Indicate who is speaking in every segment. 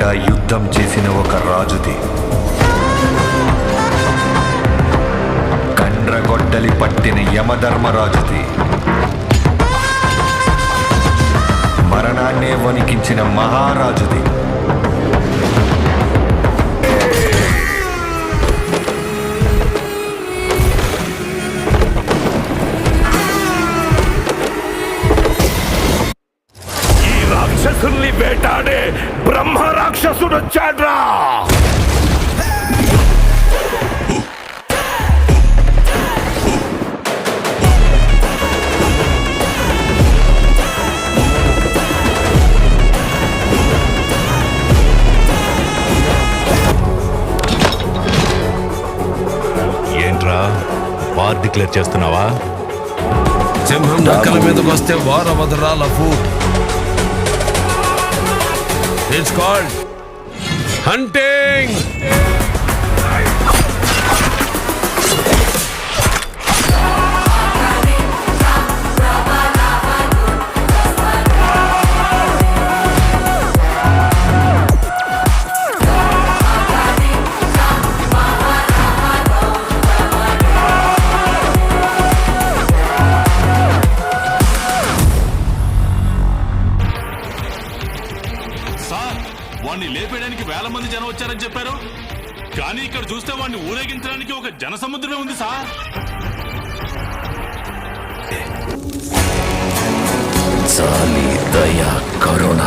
Speaker 1: లేకుండా యుద్ధం చేసిన ఒక రాజుది. కండ్రగొడ్డలి పట్టిన యమధర్మరాజుది. మరణాన్నే వణికించిన మహారాజుది.
Speaker 2: రాక్షసుల్ని వేటాడే బ్రహ్మ రాక్షసుడు వచ్చాడ్రా.
Speaker 3: ఏంట్రా వార్ డిక్లేర్ చేస్తున్నావా?
Speaker 4: సింహం నక్కల మీదకి వస్తే వార్ అవదరా లఫు. It's called hunting.
Speaker 5: వాణ్ణి లేపేయడానికి వేల మంది జనం వచ్చారని చెప్పారు, కానీ ఇక్కడ చూస్తే వాణ్ణి ఊరేగించడానికి ఒక జనసముద్రమే ఉంది సార్.
Speaker 6: జాలి, దయ, కరుణ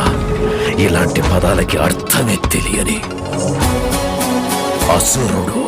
Speaker 6: ఇలాంటి పదాలకి అర్థమే తెలియని అసురుడు.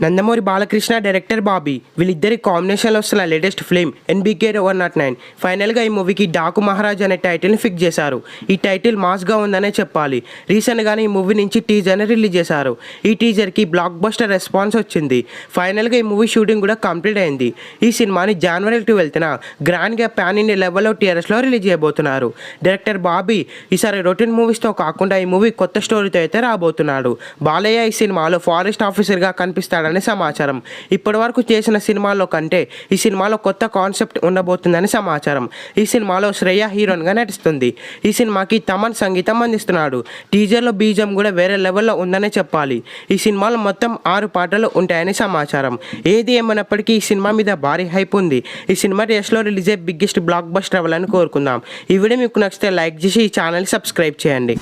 Speaker 7: నందమూరి బాలకృష్ణ, డైరెక్టర్ బాబీ వీళ్ళిద్దరి కాంబినేషన్లో వస్తున్న లేటెస్ట్ ఫిల్మ్ NBK 109. ఫైనల్గా ఈ మూవీకి డాకు మహారాజ్ అనే టైటిల్ని ఫిక్స్ చేశారు. ఈ టైటిల్ మాస్గా ఉందనే చెప్పాలి. రీసెంట్గానే ఈ మూవీ నుంచి టీజర్ని రిలీజ్ చేశారు. ఈ టీజర్కి బ్లాక్ బస్టర్ రెస్పాన్స్ వచ్చింది. ఫైనల్గా ఈ మూవీ షూటింగ్ కూడా కంప్లీట్ అయింది. ఈ సినిమాని January 12న గ్రాండ్గా పాన్ ఇండియా లెవెల్లో TRSలో రిలీజ్ చేయబోతున్నారు. డైరెక్టర్ బాబీ ఈసారి రొటీన్ మూవీస్తో కాకుండా ఈ మూవీ కొత్త స్టోరీతో అయితే రాబోతున్నాడు. బాలయ్య ఈ సినిమాలో ఫారెస్ట్ ఆఫీసర్గా కనిపిస్తాడని సమాచారం. ఇప్పటి వరకు చేసిన సినిమాల్లో కంటే ఈ సినిమాలో కొత్త కాన్సెప్ట్ ఉండబోతుందని సమాచారం. ఈ సినిమాలో శ్రేయ హీరోయిన్గా నటిస్తుంది. ఈ సినిమాకి తమన్ సంగీతం అందిస్తున్నాడు. టీజర్లో బీజం కూడా వేరే లెవెల్లో ఉందనే చెప్పాలి. ఈ సినిమాలో మొత్తం 6 పాటలు ఉంటాయని సమాచారం. ఏది ఏమైనప్పటికీ ఈ సినిమా మీద భారీ హైప్ ఉంది. ఈ సినిమా రేస్లో రిలీజ్ అయ్యే బిగ్గెస్ట్ బ్లాక్ బస్టర్ అవ్వాలని కోరుకుందాం. ఈ వీడియో మీకు నచ్చితే లైక్ చేసి ఈ ఛానల్ సబ్స్క్రైబ్ చేయండి.